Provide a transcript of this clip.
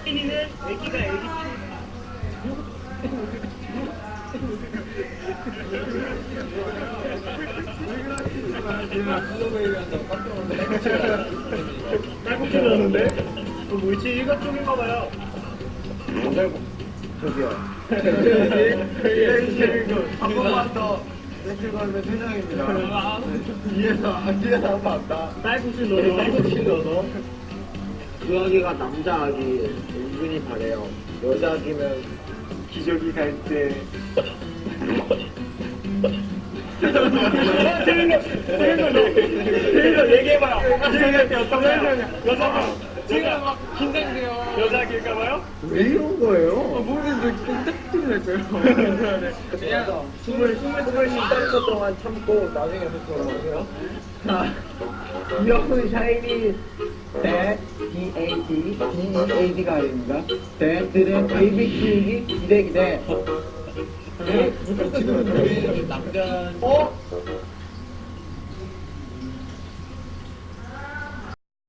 혜민이는 애기가 애기 딸꾹질 나는데? 뭐지? 일각 쪽인가 봐요. 저기요. 한 번만 더 멘트 걸면 퇴장입니다. 뒤에서 한번 왔다. 딸꾹질 넣어서 딸꾹질 넣어서. 그 아기가 남자 아기 은근히 바래요. 여자 아기면 기저귀 갈 때. 테일러 얘기해봐요. 기저귀 갈때 어떤 거야? 여자가 제가 막 긴장돼요. 여자 아기일까봐요? 왜 이런 거예요? 모르겠는데 딱 날 거예요. 숨을 13초 동안 참고 나중에 들어가세요. 자, 이어폰 샤이니 대 DAD가 아닙니다. 대들의 베이비 키우기 기대. 지금 남자